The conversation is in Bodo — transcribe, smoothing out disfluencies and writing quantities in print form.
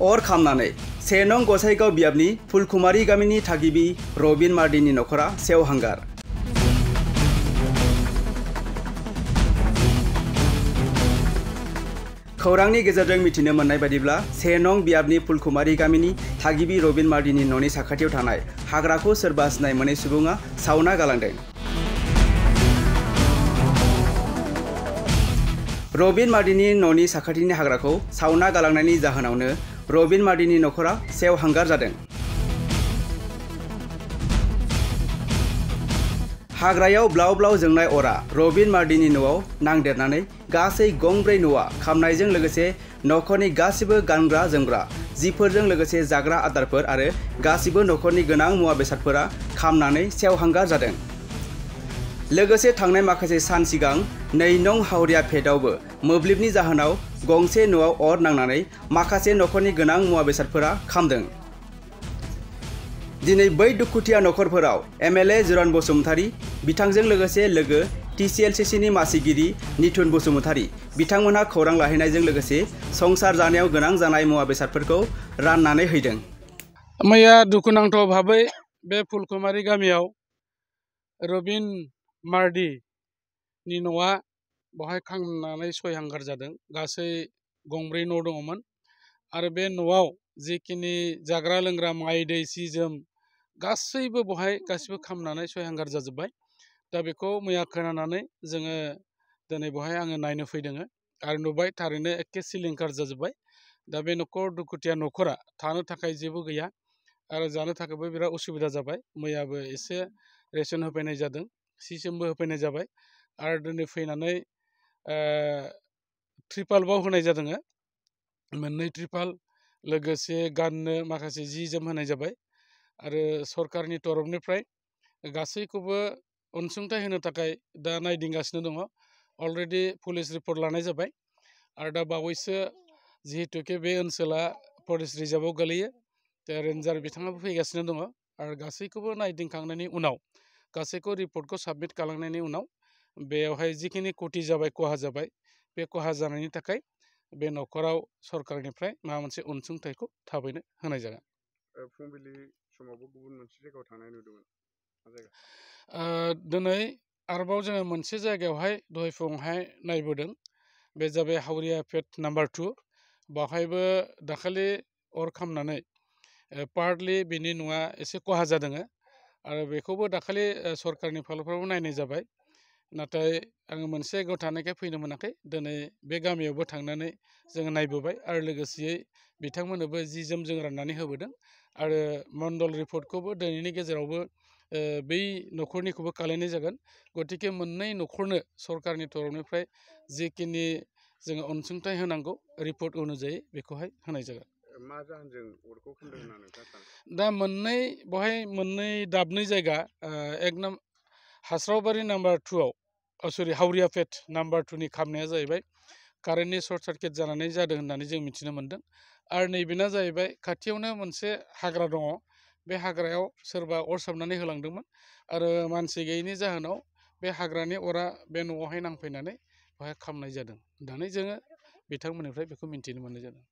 अर खामनानै 1 नं गसाइगाव बियाबनि फुलकुमारी गामिनि थागिबि रबिन मार्डिनि नखरा सेवहांगार। खौरांनि गेजेरजों मिथिनो मोननाय बादिब्ला 1 नं बियाबनि फुलकुमारी गामिनि थागिबि रबिन मार्डिनि न'नि साखाथियाव थानाय हाग्राखौ सोरबा सिनाय मोनै सुबुङा सावना गालांदों। रबिन मार्डिनि न'नि साखाथिनि हाग्राखौ सावना गालांनायनि जाहोनावनो रबिन मार्डिनि नखरा सेवहांगार जादों। हाग्रायाव ब्लाव ब्लाव जोंनाय अरा रबिन मार्डिनि न'आव नांदेरनानै गासै गंब्रै न'आ खामनायजों लोगोसे नखरनि गासिबो गानग्रा जोमग्रा जिफोरजों लोगोसे जाग्रा आदारफोर आरो गासिबो नखरनि गोनां मुवा बेसादफोरा खामनानै सेवहांगार जादों। लोगोसे थांनाय माखासे सान सिगां 2 नं हावरिया फेटआवबो मोब्लिबनि जाहोनाव गंसे न'आव अर नांनानै माखासे नखरनि गोनां मुवा बेसादफोरा खामदों। दिनै बै दुखुथिया नखरफोराव MLA जुरान बसुमतारी बिथांजों लोगोसे लोगो TCLCCनि मासिगिरि निथुन बसुमतारी बिथांमोनहा खौरां लाहैनायजों लोगोसे संसार जानायाव गोनां जानाय मुवा बेसादफोरखौ राननानै हैदों। मैया दुखुनांथाव भाबै बे फुलकुमारी गामियाव रबिन मार्डिनि न'आ बहाय खामनानै सयहांगार जादों। गासै गंब्रै न' दङमोन आरो बे न'आव जिखिनि जाग्रा लोंग्रा माइ दै सि जोम गासैबो गासिबो खामनानै सयहांगार जाजोब्बाय। दा बेखौ मैया खोनानानै जोङो दिनै बहाय आङो नायनो फैदों आरो नुबाय थारैनो एखे सिलिंखार जाजोब्बाय। दा बे दुखुथिया नखरा थानो थाखाय जेबो गैया आरो जानो थाखायबो बिराद उसुबिदा जाबाय। मैयाबो एसे रेसन होफैनाय जादों, सि जोमबो होफैनाय जाबाय आरो दिनै फैनानै ट्रिपालबाव होनाय जादों। 2 ट्रिपाल लोगोसे गाननो माखासे जि जोम होनाय जाबाय आरो सरकारनि तरफनिफ्राय गासैखौबो अनसुंथाइ होनो थाखाय दा नायदिंगासिनो दङ। अलरेडि पुलिस रिपर्ट लानाय जाबाय आरो दा बावैसो जिहेतुके बे ओनसोला फरेस्ट रिजार्भआव गोलैयो, दा रेन्जार बिथाङाबो फैगासिनो दङ आरो गासैखौबो नायदिंखांनायनि उनाव गासैखौ रिपर्टखौ साबमिट खालामनायनि उनाव बेयावहाय जिखिनि खथि जाबाय खहा जाबाय बे खहा जानायनि थाखाय बे नखराव सरकारनिफ्राय माबा मोनसे अनसुंथाइखौ थाबैनो होनाय जागोन। फुंबिलि समावबो गुबुन मोनसे जायगायाव थांनाय नुदोंमोन। मा जायगा? दिनै आरोबाव जोङो मोनसे जायगायावहाय दहाय फुङावहाय नायबोदों। बे जाबाय हावरिया फेट नाम्बार 2। बेवहायबो दाखालि अर खामनानै पार्टलि बिनि न'आ एसे खहा जादों आरो बेखौबो दाखालि सरकारनि फालफ्रावबो नायनाय जाबाय। नाथाय आङो मोनसे जायगायाव थानायखाय फैनो मोनाखै। दिनै बे गामियावबो थांनानै जोङो नायबोबाय आरो लोगोसेयै बिथांमोननोबो जि जोम जों राननानै होबोदों आरो मण्डल रिपर्टखौबो दिनैनि गेजेरावबो बै नखरनिखौबो खालामनाय जागोन। गतिके मोननै नखरनो सरकारनि तरफनिफ्राय जिखिनि जोङो अनसुंथाइ होनांगौ रिपर्ट अनुजायै बेखौहाय होनाय जागोन। मा जाहोनजों अरखौ खोमदों होनना नोंथाङा सानो? दा मोननै दाबनै जायगा हास्रावबारि नाम्बार 2आव हावरिया फेट नाम्बार 2नि खामनाया जाहैबाय कारेन्टनि सर्ट सार्किट जानानै जादों होननानै जों मिथिनो मोन्दों आरो नैबेना जाहैबाय खाथियावनो मोनसे हाग्रा दङ। बे हाग्रायाव सोरबा अर सावनानै होलांदोंमोन आरो मानसि गैयैनि जाहोनाव बे हाग्रानि अरा बे न'आवहाय नांफैनानै बेवहाय खामनाय जादों होननानै जोङो बिथांमोननिफ्राय बेखौ मिन्थिनो मोननाय जादों।